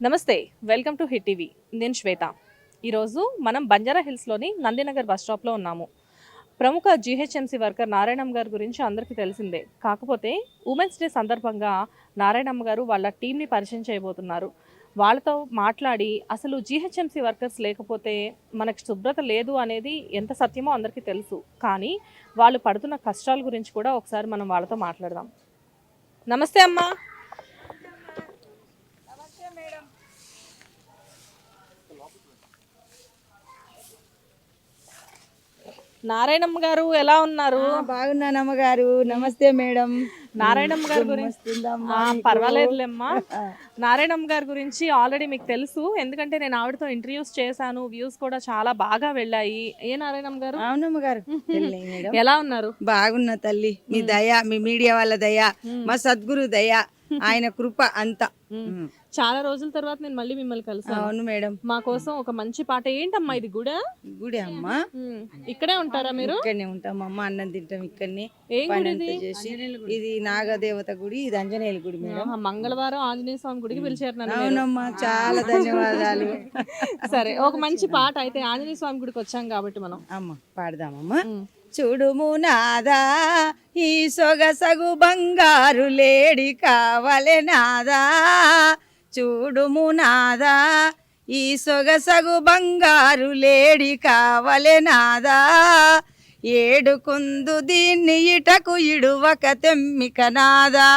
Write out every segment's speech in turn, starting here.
నమస్తే, welcome to hit TV. నేను శ్వేత. ఈరోజు మనం బంజారా హిల్స్లోని నందినగర్ బస్ స్టాప్లో ఉన్నాము. ప్రముఖ జీహెచ్ఎంసీ వర్కర్ నారాయణమ్మ గారి గురించి అందరికీ తెలిసిందే. కాకపోతే ఉమెన్స్ డే సందర్భంగా నారాయణమ్మ గారు వాళ్ళ టీంని పరిచయం చేయబోతున్నారు. వాళ్ళతో మాట్లాడి అసలు జీహెచ్ఎంసీ వర్కర్స్ లేకపోతే మనకు శుభ్రత లేదు అనేది ఎంత సత్యమో అందరికీ తెలుసు. కానీ వాళ్ళు పడుతున్న కష్టాల గురించి కూడా ఒకసారి మనం వాళ్ళతో మాట్లాడదాం. నమస్తే అమ్మా. నారాయణమ్మ గారు ఎలా ఉన్నారు? బాగున్నానమ్మ గారు. నమస్తే మేడం. నారాయణమ్మ గారి గురించి పర్వాలేదులేమ్మా. నారాయణమ్మ గారి గురించి ఆల్రెడీ మీకు తెలుసు, ఎందుకంటే నేను ఆవిడతో ఇంటర్వ్యూస్ చేశాను. వ్యూస్ కూడా చాలా బాగా వెళ్ళాయి. ఏ నారాయణమ్మ గారు? అవునమ్మ గారు. ఎలా ఉన్నారు? బాగున్నా తల్లి. మీ దయ, మీ మీడియా వాళ్ళ దయ, మా సద్గురు దయ, ఆయన కృప అంతా. చాలా రోజుల తర్వాత నేను మళ్ళీ మిమ్మల్ని కలిసాను. అవును మేడం. మా కోసం ఒక మంచి పాట. ఏంటమ్మా ఇది? గుడి అమ్మా. ఇక్కడే ఉంటారా మీరు? ఇక్కడనే ఉంటామమ్మా. అన్నం తింటాం ఇక్కడనే. ఏం గుడి చేసి ఇది నాగదేవత గుడి, ఇది ఆంజనేయుల గుడి మేడం. మంగళవారం ఆంజనేయ స్వామి గుడికి పిలిచారు. అవునమ్మా, చాలా ధన్యవాదాలు. సరే, ఒక మంచి పాట అయితే ఆంజనేయ స్వామి గుడికి వచ్చాం కాబట్టి మనం అమ్మ పాడదామమ్మా. చూడుము నాదా ఈ సొగసగు బంగారు లేడి కావలె నాదా, చూడుము నాదా ఈ సొగసగు బంగారు లేడి కావలె నాదా, ఏడుకుందు దీన్ని ఇటకు ఇడువక తెమ్మిక నాదా,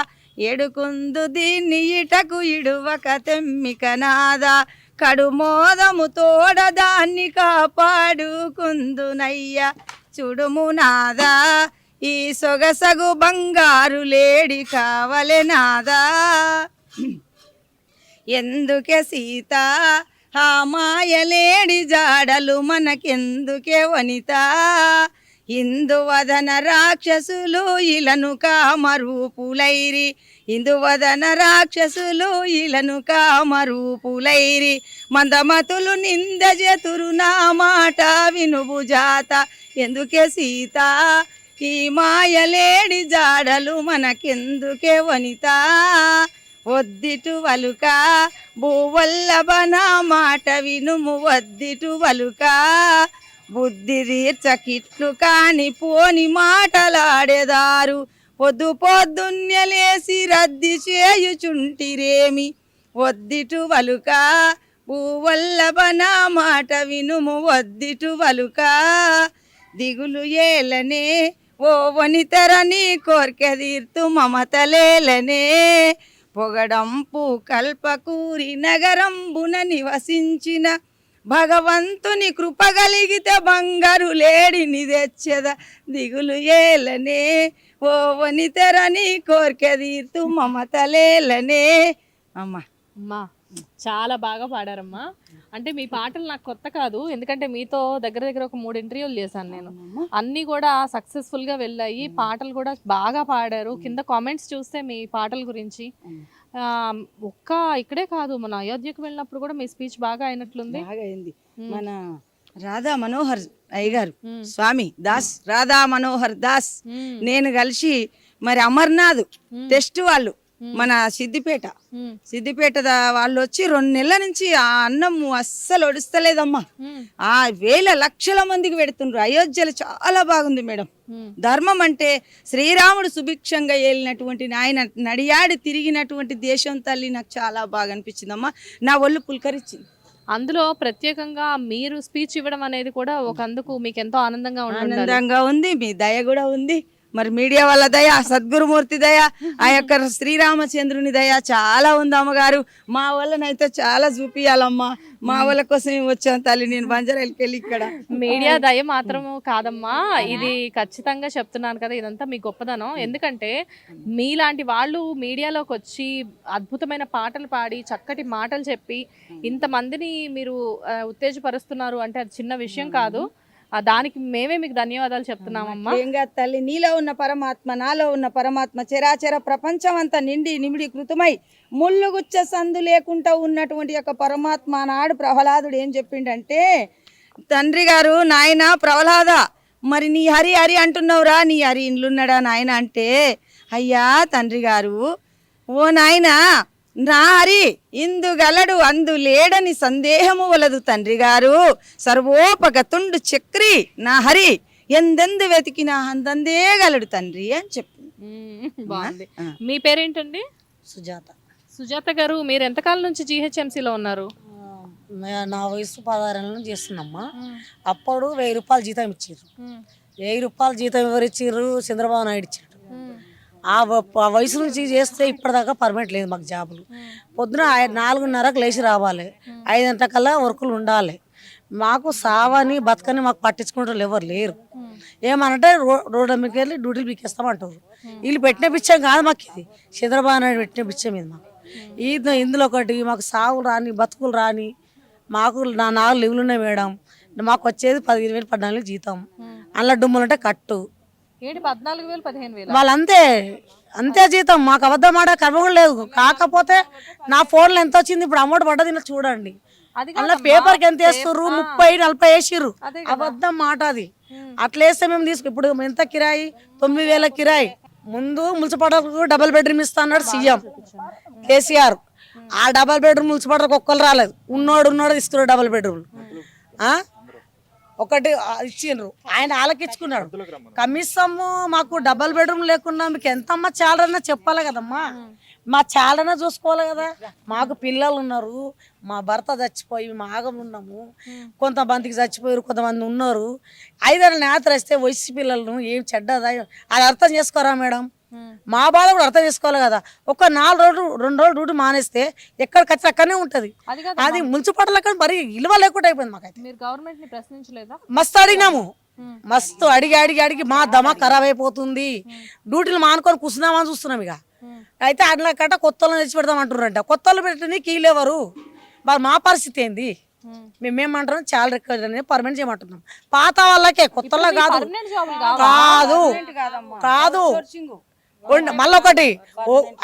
ఏడుకుందు దీన్ని ఇటకు ఇడువక తెమ్మిక నాదా, కడుమోదము తోడ దాన్ని కాపాడుకుందునయ్యా, చూడుము నాదా ఈ సొగసగు బంగారు లేడి కావలె నాదా. ఎందుకే సీత ఆ మాయలేడి జాడలు మనకెందుకే వనిత, ఇందువదన రాక్షసులు ఇలను కామరూపులైరి, ఇందువదన రాక్షసులు ఇలను కామరూపులైరి, మందమతులు నిందజతురు నా మాట వినుబు జాత, ఎందుకే సీత ఈ మాయలేడి జాడలు మనకెందుకే వనిత, వద్దిటు వలుక భూవల్లభన మాట వినుము వద్దిటు వలుక, బుద్ధి తీర్చకిట్లు కాని పోని మాటలాడేదారు, పొద్దు పొద్దున్యలేసి రద్ది చేయుచుంటిరేమి, వద్దిటు వలుక భూవల్లభన మాట వినుము వద్దిటు వలుక, దిగులు ఏలనే ఓ వనితరని కోర్కె తీర్తు మమతలేలనే, పొగడంపు కల్పకూరి నగరంబున నివసించిన భగవంతుని కృపగలిగితే బంగారు లేడిని తెచ్చద, దిగులు ఏలనే ఓ వనితరని కోర్కె తీర్తు మమతలేలనే. అమ్మా అమ్మా చాలా బాగా పాడారమ్మా. అంటే మీ పాటలు నాకు కొత్త కాదు, ఎందుకంటే మీతో దగ్గర దగ్గర ఒక 3 ఇంటర్వ్యూలు చేశాను నేను. అన్నీ కూడా సక్సెస్ఫుల్గా వెళ్ళాయి. పాటలు కూడా బాగా పాడారు. కింద కామెంట్స్ చూస్తే మీ పాటల గురించి ఒక్క ఇక్కడే కాదు, మన అయోధ్యకు వెళ్ళినప్పుడు కూడా మీ స్పీచ్ బాగా అయినట్లుంది. బాగా అయింది. మన రాధా మనోహర్ అయ్యగారు స్వామి దాస్, రాధా మనోహర్ దాస్, నేను కలిసి మరి అమర్నాథ్ టెస్ట్ వాళ్ళు మన సిద్దిపేట వాళ్ళు వచ్చి 2 నెలల నుంచి ఆ అన్నం అస్సలు ఒడుస్తలేదమ్మా. ఆ వేల లక్షల మందికి పెడుతుండ్రు. అయోధ్యలో చాలా బాగుంది మేడం. ధర్మం అంటే శ్రీరాముడు సుభిక్షంగా ఏలినటువంటి ఆయన నడియాడి తిరిగినటువంటి దేశం తల్లి నాకు చాలా బాగా అనిపించిందమ్మా. నా ఒళ్ళు పులకరించింది. అందులో ప్రత్యేకంగా మీరు స్పీచ్ ఇవ్వడం అనేది కూడా ఒకందుకు మీకు ఎంతో ఆనందంగా ఉంది. మీ దయ కూడా ఉంది. మరి మీడియా వాళ్ళ దయ, సద్గురుమూర్తి దయ, ఆ యొక్క శ్రీరామచంద్రుని దయ చాలా ఉంది అమ్మగారు. మా వాళ్ళనైతే చాలా చూపియాలమ్మా. మా వాళ్ళ కోసం వచ్చాను తల్లి. నేను బంజారాకి వెళ్ళి ఇక్కడ మీడియా దయ మాత్రము కాదమ్మా, ఇది ఖచ్చితంగా చెప్తున్నాను కదా, ఇదంతా మీ గొప్పదనం. ఎందుకంటే మీలాంటి వాళ్ళు మీడియాలోకి వచ్చి అద్భుతమైన పాటలు పాడి చక్కటి మాటలు చెప్పి ఇంతమందిని మీరు ఉత్తేజపరుస్తున్నారు అంటే అది చిన్న విషయం కాదు. దానికి మేమే మీకు ధన్యవాదాలు చెప్తున్నామమ్మా. ఏం కాదు తల్లి, నీలో ఉన్న పరమాత్మ, నాలో ఉన్న పరమాత్మ, చరాచర ప్రపంచం అంతా నిండి నిమిడి కృతమై ముళ్ళుగుచ్చ సందు లేకుండా ఉన్నటువంటి యొక్క పరమాత్మ నాడు ప్రహ్లాదుడు ఏం చెప్పిండంటే, తండ్రి గారు నాయన ప్రహ్లాద, మరి నీ హరి హరి అంటున్నావురా, నీ హరి ఇండ్లున్నాడా నాయన అంటే, అయ్యా తండ్రి గారు, ఓ నాయన నా హరి ఇందుగలడు అందు లేడని సందేహము వలదు తండ్రి గారు, సర్వోపగతుండు చక్రి నా హరి ఎందెందు వెతికినా అందందే గలడు తండ్రి అని చెప్పింది. బాగుంది. మీ పేరేంటండి? సుజాత. సుజాత గారు, మీరు ఎంతకాలం నుంచి జీహెచ్ఎంసీలో ఉన్నారు? నా వయసు 16 ఏళ్ళ నుంచి చేస్తున్నామ్మా. అప్పుడు 1000 రూపాయలు జీతం ఇచ్చారు. 1000 రూపాయలు జీతం ఎవరు ఇచ్చారు? చంద్రబాబు నాయుడు ఇచ్చాడు. ఆ వయసు నుంచి చేస్తే ఇప్పటిదాకా పర్మనెంట్ లేదు మాకు జాబులు. పొద్దున 4:30కు లేచి రావాలి, 5 గంటలకల్లా వర్కులు ఉండాలి. మాకు సావని బతకని మాకు పట్టించుకుంటారు ఎవరు లేరు. ఏమనంటే రోడ్డు మీదకి వెళ్ళి డ్యూటీలు పీకేస్తామంటారు. వీళ్ళు పెట్టిన బిచ్చం కాదు మాకు, ఇది చంద్రబాబు నాయుడు పెట్టిన బిచ్చం ఇది మాకు. ఇందులో ఒకటి మాకు సావులు రాని బతుకులు రాని, మాకు 4 లీవులు ఉన్నాయి మేడం. మాకు వచ్చేది 15,000 14,000 జీతం. అందులో డుమ్ములు అంటే కట్టు 14,000 15,000 వాళ్ళంతే, అంతే జీతం. మాకు అబద్ధం ఆడే కర్మ కూడా లేదు. కాకపోతే నా ఫోన్లో ఎంత వచ్చింది ఇప్పుడు అమౌంట్ పడ్డది ఇలా చూడండి. అలా పేపర్కి ఎంత వేస్తుర్రు? 30-40 వేసిర్రు. అబద్ధం మాట అది. అట్లా వేస్తే మేము ఇప్పుడు ఎంత కిరాయి? 9,000 కిరాయి. ముందు మున్సిపాలిటీకు డబుల్ బెడ్రూమ్ ఇస్తా అన్నాడు సీఎం కేసీఆర్. ఆ డబుల్ బెడ్రూమ్ మున్సిపాలిటీకి ఒక్కరు రాలేదు. ఉన్నోడు తీసుకున్నాడు డబుల్ బెడ్రూమ్. ఒకటి ఇచ్చిండ్రు, ఆయన ఆలకించుకున్నాడు. కనీసం మాకు డబల్ బెడ్రూమ్ లేకుండా మీకు ఎంతమ్మా చాలన్నా చెప్పాలి కదమ్మా. మా చాలన్నా చూసుకోవాలి కదా. మాకు పిల్లలు ఉన్నారు, మా భర్త చచ్చిపోయి మా ఆగం ఉన్నాము. కొంతమందికి చచ్చిపోయారు, కొంతమంది ఉన్నారు. 5 ఏళ్ళ నేత వస్తే వయసు పిల్లలను ఏం చెడ్డదా అది అర్థం చేసుకోరా మేడం? మా బాధ కూడా అర్థం చేసుకోవాలి కదా. ఒక 4 రోజులు 2 రోజులు డ్యూటీ మానేస్తే ఎక్కడికి వచ్చి అక్కడనే ఉంటది. అది మున్సిపాలిటీ మరి ఇలువ లేకుండా అయిపోయింది మాకైతే. మీరు గవర్నమెంట్ ని ప్రశ్నించలేదా? మస్తు అడిగినాము, మస్తు అడిగి మా దమ ఖరాబ్ అయిపోతుంది. డ్యూటీలు మానుకొని కూర్చున్నామని చూస్తున్నాం. ఇక అయితే అట్లా కట్ట కొత్త తెచ్చి పెడదాం అంటున్నారంట. కొత్త పెట్టని కీలేవారు. మరి మా పరిస్థితి ఏంది? మేమేమంటున్నాం చాలా రిక్వైర్ పర్మనెంట్ చేయమంటున్నాం. పాత వాళ్ళకే, కొత్త కాదు కాదు కాదు. మళ్ళీ ఒకటి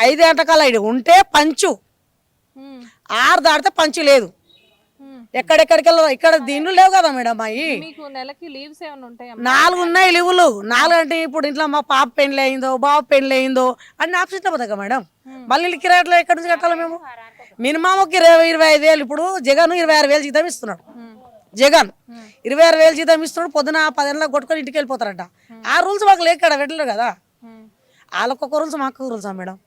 5 గంటకాల ఉంటే పంచు, 6 దాటితే పంచు లేదు. ఎక్కడెక్కడికి వెళ్ళాలి? ఇక్కడ దీనిలో లేవు కదా మేడం. అవి 4 ఉన్నాయి లీవులు. 4 అంటే ఇప్పుడు ఇంట్లో మా పాప పెళ్లి అయిందో, బాబు పెళ్లి అయిందో అన్ని ఆప్షన్ పోతాయి మేడం. మళ్ళీ కిరాయిలో ఎక్కడి నుంచి కట్టాలి మేము? మినిమం ఒక 25,000. ఇప్పుడు జగన్ 26,000 జీతం ఇస్తున్నాడు. జగన్ 26,000 జీతం ఇస్తున్నాడు. పొద్దున 10 గంటలకు కొట్టుకొని ఇంటికి వెళ్ళిపోతారంట. ఆ రూల్స్ మాకు లేక పెట్టలేరు కదా. వాళ్ళకొక రూల్స్ మాకు రూల్సా మేడం?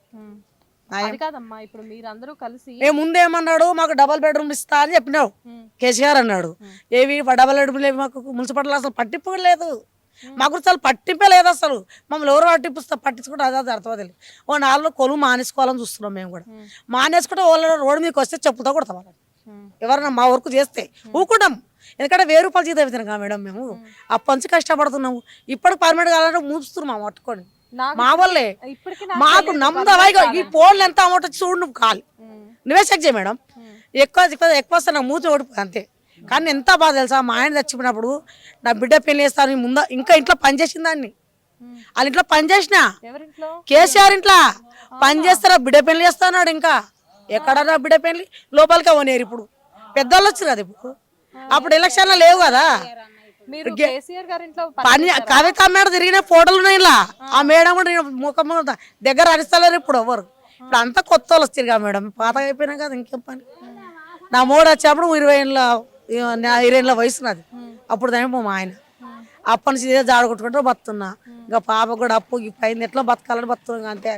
ముందేమన్నాడు? మాకు డబల్ బెడ్రూమ్ ఇస్తా అని చెప్పినావు కేసీఆర్ అన్నాడు. ఏవి డబల్ బెడ్రూమ్ లేవు మాకు. మున్సిపాలిటీ అసలు పట్టింపు లేదు. మాకు అసలు పట్టింపే లేదు. అసలు మమ్మల్ని ఎవరు పట్టించుకుంటే అది అర్థమవుతుంది. ఓ 4 కొలువు మానేసుకోవాలని చూస్తున్నాం మేము కూడా. మానేసుకుంటే వాళ్ళ రోడ్డు మీకు వస్తే చెప్పుతో కొడతాం. ఎవరన్నా మా వర్క్ చేస్తే ఊకుంటాం. ఎందుకంటే 1000 రూపాయలు జీతం అవుతున్నాం కదా మేడం. మేము అప్పటి కష్టపడుతున్నాము. ఇప్పటికి పర్మనెంట్ కావాలంటే మూస్తున్నాం పట్టుకొని. మా వాళ్ళే మాకు నమ్మదవా? ఈ ఫోన్లు ఎంత అమౌంట్ వచ్చి చూడు, నువ్వు కాదు నువ్వే చెక్ చేయ మేడం. ఎక్కువ వస్తే నాకు మూతి ఓడిపోయి అంతే. కానీ ఎంత బాధ తెలుసా? మా ఆయన చచ్చిపోయినప్పుడు నా బిడ్డ పెళ్లి చేస్తాను ముందు ఇంకా ఇంట్లో పని చేసింది దాన్ని. వాళ్ళ ఇంట్లో పని చేసిన కేసీఆర్ ఇంట్లో పని చేస్తారా? బిడ్డ పెళ్లి చేస్తాడు. ఇంకా ఎక్కడన్నా బిడ్డ పెళ్లి లోపలికి అవనేరు. ఇప్పుడు పెద్దవాళ్ళు వచ్చారు కదా. ఇప్పుడు అప్పుడు ఎలక్షన్లు లేవు కదా. పని కవిత మేడం తిరిగిన ఫోటోలు ఉన్నాయి ఇలా. ఆ మేడం కూడా ముఖం దగ్గర అరిస్తలేరు ఇప్పుడు ఎవరు. ఇప్పుడు అంతా కొత్త వాళ్ళు వచ్చారు కదా మేడం. పాత అయిపోయినా కదా ఇంకేం పని. నా మూడు వచ్చేప్పుడు 20 ఏళ్ళ వయసు నాది. అప్పుడు దాని మా ఆయన అప్పటి నుంచి జాడ కొట్టుకుంటూ బతున్నా. ఇంకా పాప కూడా అప్పు అయింది. ఎట్లా బతకాలని బతుకున్నాం అంతే.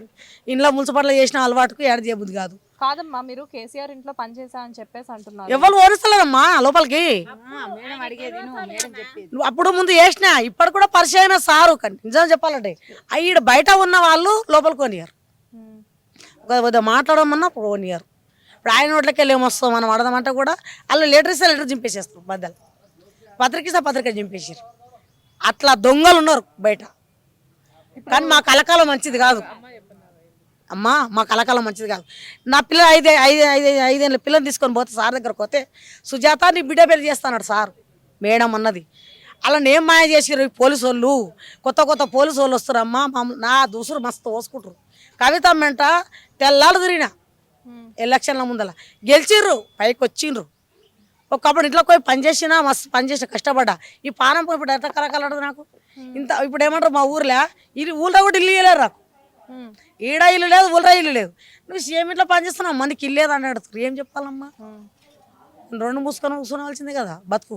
ఇంట్లో మున్సిపాలిటీ చేసిన అలవాటుకు ఏడ చేయబుద్ది కాదు. కాదమ్మా, మీరు కేసీఆర్ ఇంట్లో పనిచేసా అని చెప్పేసి అంటున్నారు. ఎవరు ఓడిస్తలేదమ్మా లోపలికి. అప్పుడు ముందు చేసిన, ఇప్పుడు కూడా పరిచయం సారు. కానీ నిజం చెప్పాలంటే ఈడ బయట ఉన్న వాళ్ళు లోపలికి కొనియారు. మాట్లాడమన్నా కొనియారు. ఇప్పుడు ఆయన నోట్లకి వెళ్ళి ఏమొస్తాం మనం అడదామంటే కూడా వాళ్ళు లెటర్ ఇస్తే లెటర్ చింపేసేస్తారు. బద్దలు పత్రిక ఇస్తే పత్రిక చింపేసారు. అట్లా దొంగలు ఉన్నారు బయట. కానీ మా కలకాలం మంచిది కాదు అమ్మా. మా కలకాలం మంచిది కాదు. నా పిల్ల 5 ఏళ్ళ పిల్లని తీసుకొని పోతే సార్ దగ్గరకు పోతే సుజాత నీ బిడ్డ పెళ్లి చేస్తాడు సార్ మేడం అన్నది. అలా ఏం మాయ చేసారు పోలీసు వాళ్ళు. కొత్త పోలీసు వాళ్ళు వస్తారమ్మా. నా దూసురు మస్తు పోసుకుంటారు. కవిత మెంట తెల్లాలు తిరిగిన ఎలక్షన్ల ముందల గెలిచిర్రు, పైకి వచ్చిండ్రు. ఒకప్పుడు ఇంట్లో పోయి పనిచేసినా మస్తు పనిచేసిన కష్టపడ్డా. ఈ పానం ఇప్పుడు ఎంత కలకలడు నాకు ఇంత. ఇప్పుడు ఏమంటారు మా ఊర్లో ఊళ్ళో కూడా ఇల్లు ఇవ్వలేరు నాకు. ఈడ ఇల్లు లేదు ఊళ్ళో ఇల్లు లేదు. నువ్వు సీఎం ఇంట్లో పనిచేస్తున్నావు మందికి ఇల్లు లేదు అని అడుగుతారు. ఏం చెప్పాలమ్మా? రెండు మూసుకొని కూర్చోవలసిందే కదా బతుకు.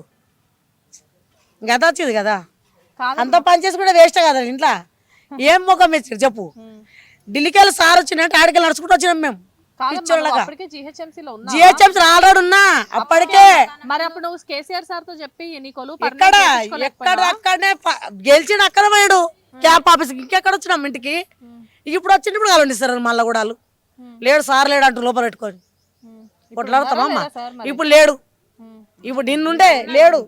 గత వచ్చింది కదా, అంత పని చేసి కూడా వేస్ట్ కదా ఇంట్లో. ఏం ముఖం ఇచ్చారు చెప్పు? ఢిల్లీకి వెళ్ళి సార్ వచ్చినట్టు ఆడికి నడుచుకుంటూ వచ్చినాం మేము. జిహెచ్ఎంసీ ఆల్రెడీ ఉన్నా అప్పటికే. మరి అప్పుడు నువ్వు కేసీఆర్ సార్ తో చెప్పి ఎన్నికలు అక్కడనే గెలిచిన అక్కడ పోయాడు క్యాంప్ ఆఫీస్. ఇంకెక్కడ వచ్చినాం ఇంటికి? ఇప్పుడు వచ్చినప్పుడు కాలండి సార్ మళ్ళా కూడా లేడు సార్ లేడు అంటూ లోపల పెట్టుకొని కొట్లాడుతామమ్మా. ఇప్పుడు లేడు, ఇప్పుడు నిన్నుండే లేడు,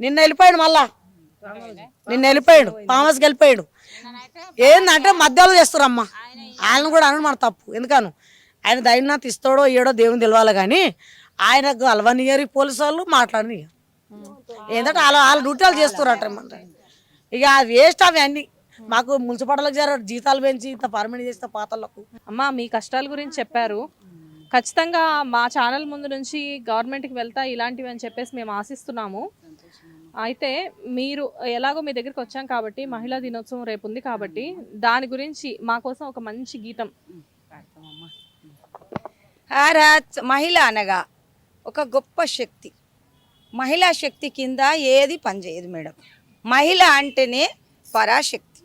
నిన్న వెళ్ళిపోయాడు, మళ్ళా నిన్న వెళ్ళిపోయాడు, ఫామ్ హౌస్కి వెళ్ళిపోయాడు. ఏందంటే మధ్యలో చేస్తారమ్మా. ఆయన కూడా అను మన తప్పు. ఎందుకను ఆయన ధైర్యం ఇస్తాడో ఏడో దేవుని తెలవాలి కానీ ఆయనకు అలవనియరి పోలీసు వాళ్ళు మాట్లాడని. ఏంటంటే వాళ్ళ డ్యూటీలు చేస్తారట. ఇక అది వేస్ట్ అవి అన్నీ. మాకు మున్సిపాలిటీలకు జర జీతాలు పెంచి ఇంత పర్మనెంట్ చేస్తే పాతలకు. అమ్మా మీ కష్టాల గురించి చెప్పారు. ఖచ్చితంగా మా ఛానల్ ముందు నుంచి గవర్నమెంట్కి వెళ్తా ఇలాంటివి అని చెప్పేసి మేము ఆశిస్తున్నాము. అయితే మీరు ఎలాగో మీ దగ్గరికి వచ్చాం కాబట్టి మహిళా దినోత్సవం రేపు ఉంది కాబట్టి దాని గురించి మా కోసం ఒక మంచి గీతం. మహిళ అనగా ఒక గొప్ప శక్తి. మహిళా శక్తి కింద ఏది పనిచేయదు మేడం. మహిళ అంటేనే పరాశక్తి.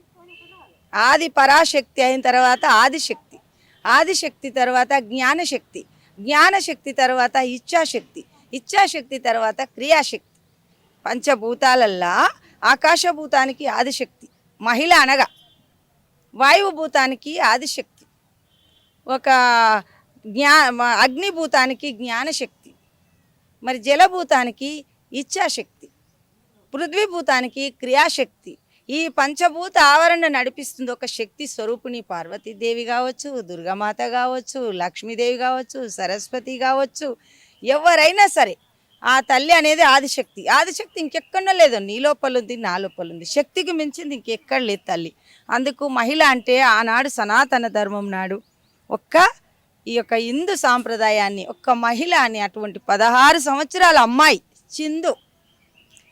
ఆది పరాశక్తి అయిన తర్వాత ఆదిశక్తి, ఆదిశక్తి తర్వాత జ్ఞానశక్తి, జ్ఞానశక్తి తర్వాత ఇచ్ఛాశక్తి, ఇచ్ఛాశక్తి తర్వాత క్రియాశక్తి. పంచభూతాలల్లా ఆకాశభూతానికి ఆదిశక్తి మహిళ అనగా, వాయుభూతానికి ఆదిశక్తి, ఒక అగ్నిభూతానికి జ్ఞానశక్తి, మరి జలభూతానికి ఇచ్ఛాశక్తి, పృథ్వీభూతానికి క్రియాశక్తి. ఈ పంచభూత ఆవరణ నడిపిస్తుంది ఒక శక్తి స్వరూపిణి. పార్వతీదేవి కావచ్చు, దుర్గామాత కావచ్చు, లక్ష్మీదేవి కావచ్చు, సరస్వతి కావచ్చు, ఎవరైనా సరే ఆ తల్లి అనేది ఆదిశక్తి. ఆదిశక్తి ఇంకెక్కడో లేదు, నీ లోపల ఉంది, నా లోపల ఉంది. శక్తికి మించింది ఇంకెక్కడ లేదు తల్లి. అందుకు మహిళ అంటే ఆనాడు సనాతన ధర్మం నాడు ఈ యొక్క హిందూ సాంప్రదాయాన్ని ఒక్క మహిళ అని అటువంటి 16 సంవత్సరాల అమ్మాయి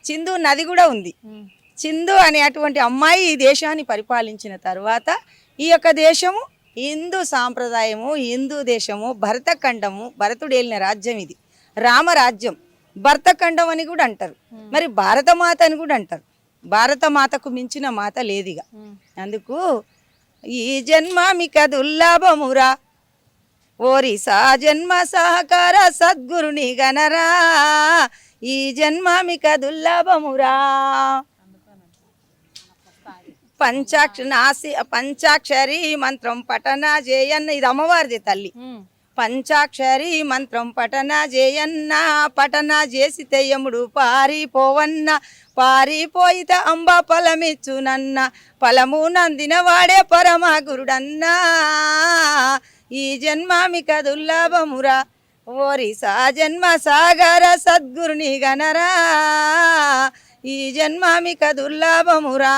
చిందు నది కూడా ఉంది. చిందు అనే అటువంటి అమ్మాయి ఈ దేశాన్ని పరిపాలించిన తర్వాత ఈ యొక్క దేశము హిందూ సాంప్రదాయము, హిందూ దేశము, భరతఖండము, భరతుడు ఏలిన రాజ్యం ఇది, రామరాజ్యం. భరతఖండం అని కూడా అంటారు, మరి భారతమాత అని కూడా అంటారు. భారతమాతకు మించిన మాత లేదిగా. అందుకు ఈ జన్మ మిక దుర్లభమురా, ఓరిసా జన్మ సహకార సద్గురుని గణరా, ఈ జన్మ మిక దుర్లభమురా. పంచాక్షరి మంత్రం పఠన చేయన్న, ఇది అమ్మవారిది తల్లి. పంచాక్షరి మంత్రం పఠన చేయన్న, పఠన చేసి తెయ్యముడు పారిపోవన్న, పారిపోయిత అంబ ఫలమిచ్చునన్న, ఫలము నందిన వాడే పరమ గురుడన్నా, ఈ జన్మామిక దుర్లభమురా, ఓరిసా జన్మ సాగర సద్గురుని గణరా, ఈ జన్మామిక దుర్లభమురా.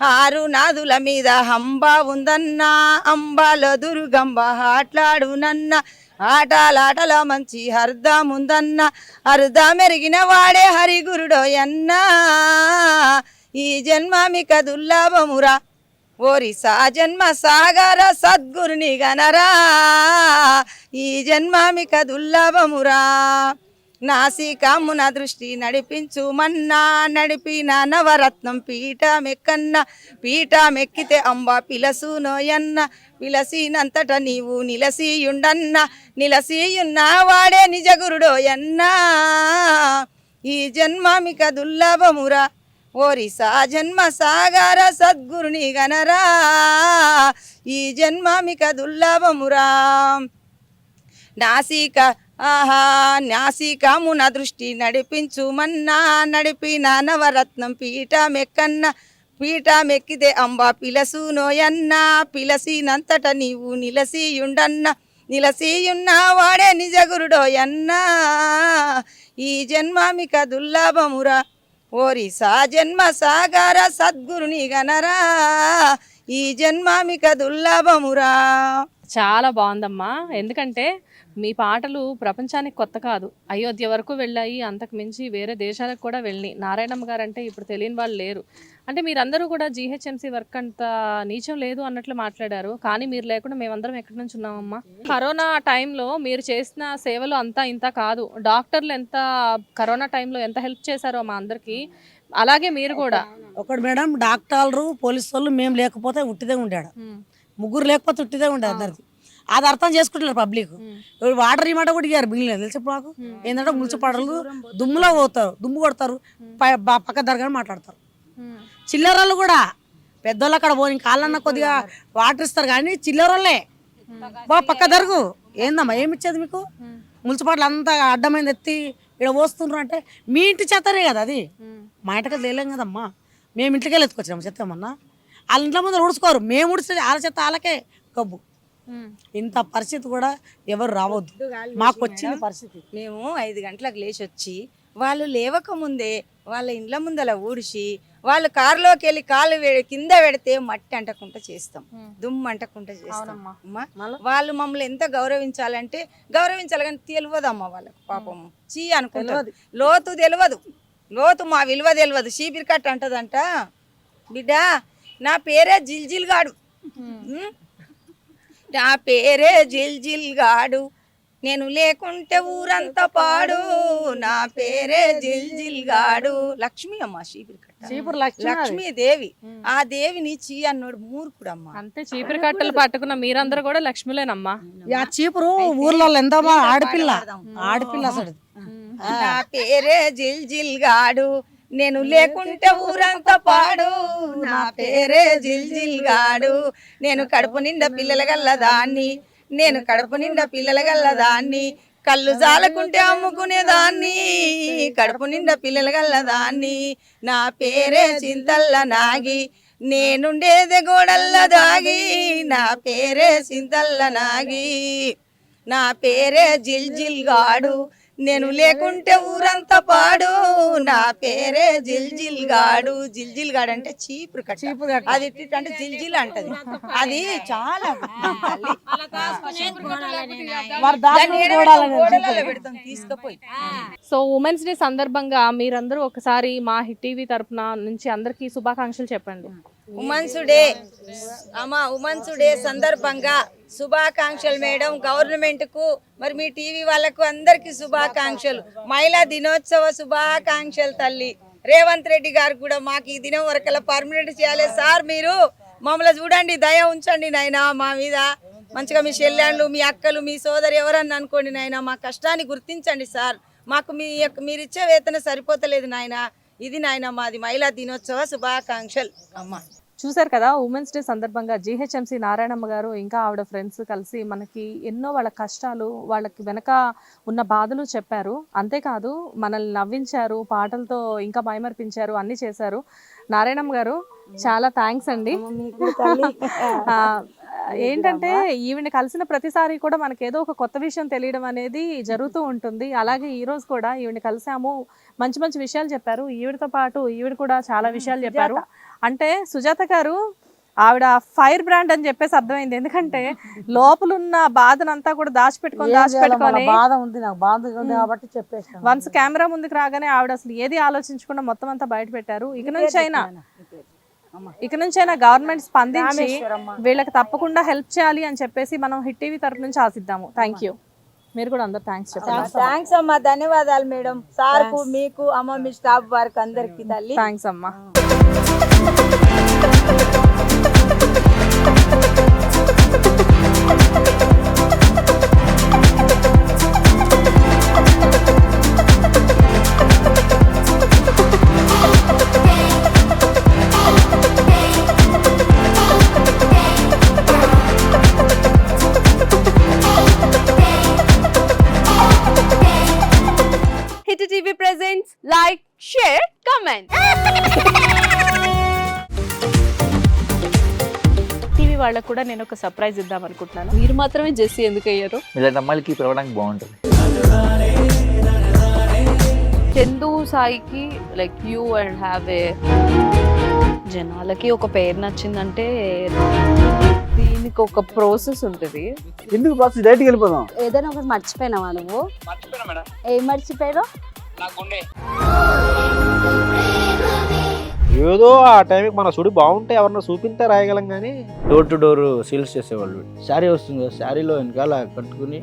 6 నాదుల మీద హంబ ఉందన్నా, అంబాలో దుర్గంబ ఆట్లాడునన్న, ఆటలాటల మంచి అర్ధముందన్న, అర్ధమెరిగిన వాడే హరిగురుడోయన్నా, ఈ జన్మామిక దుర్లభమురా, ఓరిసా జన్మ సాగర సద్గురుని గణరా, ఈ జన్మామిక దుర్లభమురా. నాసికామున దృష్టి నడిపించు మన్నా, నడిపిన నవరత్నం పీఠమెక్కన్న, పీఠమెక్కితే అంబ పిలసునోయన్న, పిలసినంతట నీవు నిలసియుండన్న, నిలసియున్న వాడే నిజ గురుడోయన్నా, ఈ జన్మామిక దుర్లభమురా, ఓరిసా జన్మ సాగర సద్గురుని గణరా, ఈ జన్మామిక దుర్లభమురా. నాసికామున దృష్టి నడిపించు మన్నా, నడిపిన నవరత్నం పీఠమెక్కన్న, పీఠమెక్కితే అంబ పిలసునోయన్న, పిలసినంతట నీవు నిలసియుండన్న, నిలసియున్న వాడే నిజ గురుడోయన్నా, ఈ జన్మామిక దుర్లభమురా, ఓరిసా జన్మ సాగర సద్గురుని గణరా, ఈ జన్మామిక దుర్లభమురా. చాలా బాగుందమ్మా. ఎందుకంటే మీ పాటలు ప్రపంచానికి కొత్త కాదు, అయోధ్య వరకు వెళ్ళాయి, అంతకు మించి వేరే దేశాలకు కూడా వెళ్ళి. నారాయణమ్మ గారు అంటే ఇప్పుడు తెలియని వాళ్ళు లేరు. అంటే మీరందరూ కూడా జీహెచ్ఎంసీ వర్క్ అంత నీచం లేదు అన్నట్లు మాట్లాడారు, కానీ మీరు లేకుండా మేమందరం ఎక్కడి నుంచి ఉన్నామమ్మా? కరోనా టైంలో మీరు చేసిన సేవలు అంతా ఇంత కాదు. డాక్టర్లు ఎంత కరోనా టైంలో ఎంత హెల్ప్ చేశారో మా అందరికీ, అలాగే మీరు కూడా. ఒకటి మేడం, డాక్టర్లు పోలీసు వాళ్ళు మేము లేకపోతే ఉట్టిదే ఉండాడు, ముగ్గురు లేకపోతే ఉట్టిదే ఉండేది అందరికి. అది అర్థం చేసుకుంటారు పబ్లిక్. వాటర్ ఈ మాట కూడా ఇయ్యారు బిల్లు తెలిసి మాకు ఏంటంటే మున్సిపాలిటీలు దుమ్ములో పోతారు, దుమ్ము కొడతారు, పక్క దరగానే మాట్లాడతారు. చిల్లరలు కూడా పెద్దోళ్ళు అక్కడ పోయి కాళ్ళన్న కొద్దిగా వాటర్ ఇస్తారు, కానీ చిల్లరోళ్ళే పక్క దరుగు. ఏందమ్మా ఏమి ఇచ్చేది మీకు? మున్సిపాలిటీ అంతా అడ్డమైంది ఎత్తి ఇక్కడ పోస్తున్నారు అంటే మీ ఇంటి చెత్తనే కదా అది, మా ఇంటికి లేలేం కదమ్మా. మేము ఇంటికి వెళ్ళి ఎత్తుకొచ్చాము చెత్త ఏమన్నా. వాళ్ళ ఇంట్లో ముందు ఉడుచుకోరు, మేము ఉడిచి వాళ్ళ చెత్త వాళ్ళకే కబ్బు. ఇంత పరిస్థితి కూడా ఎవరు రావద్దు, మాకు వచ్చిన పరిస్థితి. మేము 5 గంటలకు లేచి వచ్చి వాళ్ళు లేవక ముందే వాళ్ళ ఇండ్ల ముందల ఊడిసి వాళ్ళు కారులోకి వెళ్ళి కాలు కింద పెడితే మట్టి అంటకుండా చేస్తాం, దుమ్ము అంటకుండా చేస్తాం. అమ్మా వాళ్ళు మమ్మల్ని ఎంత గౌరవించాలంటే గౌరవించాలి, కానీ తెలియదమ్మా వాళ్ళకు పాపము. చీ అనుకుంటుంది, లోతు తెలియదు, లోతు మా విలువ తెలియదు. చీపిరి కట్ట అంటదంట, బిడ్డ నా పేరే జిల్జిల్ గాడు, నా పేరే జిల్జిల్ గాడు, నేను లేకుంటే ఊరంతా పాడు, నా పేరే జిల్జిల్ గాడు. లక్ష్మి అమ్మ చీపిరి కట్ట, లక్ష్మీదేవి. ఆ దేవిని చీ అన్నోడు మూర్ఖుడమ్మా. అంతే, చీపిరి కట్టలు పట్టుకున్న మీరందరూ కూడా లక్ష్మిలేనమ్మా. ఆ చీపురు ఊర్లో ఎంత ఆడపిల్ల ఆడపిల్ల అసలు. నా పేరే జిల్జిల్ గాడు, నేను లేకుంటే ఊరంతా పాడు, నా పేరే జిల్జిల్ గాడు, నేను కడుపు నిండా పిల్లల గల్లదాన్ని, నేను కడుపు నిండా పిల్లల గల్లదాన్ని, కళ్ళు జాలకుంటే అమ్ముకునేదాన్ని, కడుపు నిండా పిల్లల గల్లదాన్ని, నా పేరే చింతల్ల నాగి, నేనుండేదే గోడల్ల దాగి, నా పేరే చింతల్ల నాగి, నా పేరే జిల్జిల్ గాడు, నేను లేకుంటే ఊరంతా పాడు, నా పేరే జిల్జిల్ గాడు. జిల్జిల్ గాడు అంటే చీపురు కట్ట, అది అంటే జిల్జిల్ అంటది, అది చాలా పెడతాం తీసుకుపోయి. సో ఉమెన్స్ డే సందర్భంగా మీరందరూ ఒకసారి మా హిట్ టీవీ తరపున నుంచి అందరికీ శుభాకాంక్షలు చెప్పండి. ఉమెన్స్ డే అమ్మా, ఉమెన్స్ డే సందర్భంగా శుభాకాంక్షలు మేడం. గవర్నమెంట్ కు మరి మీ టీవీ వాళ్ళకు అందరికి శుభాకాంక్షలు. మహిళా దినోత్సవ శుభాకాంక్షలు తల్లి. రేవంత్ రెడ్డి గారు కూడా మాకు ఈ దినం వరకల్లా పర్మనెంట్ చేయాలి సార్. మీరు మమ్మల్ని చూడండి, దయ ఉంచండి నాయనా మా మీద. మంచిగా మీ చెల్లెళ్ళు, మీ అక్కలు, మీ సోదరు ఎవరన్నా అనుకోండి నాయన, మా కష్టాన్ని గుర్తించండి సార్. మాకు మీరిచ్చే వేతన సరిపోతలేదు నాయన. ఇది నాయన మాది మహిళా దినోత్సవ శుభాకాంక్షలు అమ్మ. చూశారు కదా, ఉమెన్స్ డే సందర్భంగా జీహెచ్ఎంసీ నారాయణమ్మ గారు ఇంకా ఆవిడ ఫ్రెండ్స్ కలిసి మనకి ఎన్నో వాళ్ళ కష్టాలు, వాళ్ళకి వెనక ఉన్న బాధలు చెప్పారు. అంతేకాదు మనల్ని నవ్వించారు, పాటలతో ఇంకా మైమర్పించారు, అన్నీ చేశారు. నారాయణమ్మ గారు చాలా థ్యాంక్స్ అండి. ఏంటంటే ఈవిని కలిసిన ప్రతిసారి కూడా మనకి ఏదో ఒక కొత్త విషయం తెలియడం అనేది జరుగుతూ ఉంటుంది. అలాగే ఈ రోజు కూడా ఈవిని కలిసాము, మంచి మంచి విషయాలు చెప్పారు. ఈవిడతో పాటు ఈవిడ కూడా చాలా విషయాలు చెప్పారు. అంటే సుజాత గారు ఆవిడ ఫైర్ బ్రాండ్ అని చెప్పేసి అర్థమైంది. ఎందుకంటే లోపలున్న బాధనంతా కూడా దాచిపెట్టుకొని బాధ ఉంది, నాకు బాధ ఉంది కాబట్టి చెప్పేసి వన్స్ కెమెరా ముందుకు రాగానే ఆవిడ అసలు ఏది ఆలోచించకుండా మొత్తం అంతా బయట పెట్టారు. ఇక నుంచైనా గవర్నమెంట్ స్పందించి వీళ్ళకి తప్పకుండా హెల్ప్ చేయాలి అని చెప్పేసి మనం హిట్ టీవీ తరపు నుంచి ఆశిద్దాము. Thank you. మీరు కూడా అందరు థ్యాంక్స్ చెప్పండి. థ్యాంక్స్ అమ్మా, ధన్యవాదాలు మేడం, సార్ కు, మీకు అమ్మ, మీ స్టాఫ్ వారికి అందరికి తల్లి థ్యాంక్స్ అమ్మా. Hit TV presents like, share, comment. TV వాళ్ళకు కూడా నేను ఒక సర్ప్రైజ్ ఇద్దాం అనుకుంటున్నాను. మీరు మాత్రమే జెస్సీ ఎందుకు అయ్యారు? ఇలాంటి అమ్మాయిలకి పిలవడానికి బాగుంటుంది. చందు సాయికి like you and have a జనాలకి ఒక పేరు నచ్చిందంటే దీని దానికి ఒక ప్రాసెస్ ఉంటుంది. ఎందుకు ప్రాసెస్ డైరెక్ట్కి వెళ్ళిపోదాం. ఏదైనా ఒకటి మర్చిపోయినావా నువ్వు? ఏం మర్చిపోయావు? ఏదో ఆ టైంకి మన సుడి బాగుంటే ఎవరన్నా చూపిస్తే రాయగలం కానీ డోర్ టు డోర్ సేల్స్ చేసేవాళ్ళు. శారీ వస్తుంది, శారీలో వెనకాల కట్టుకుని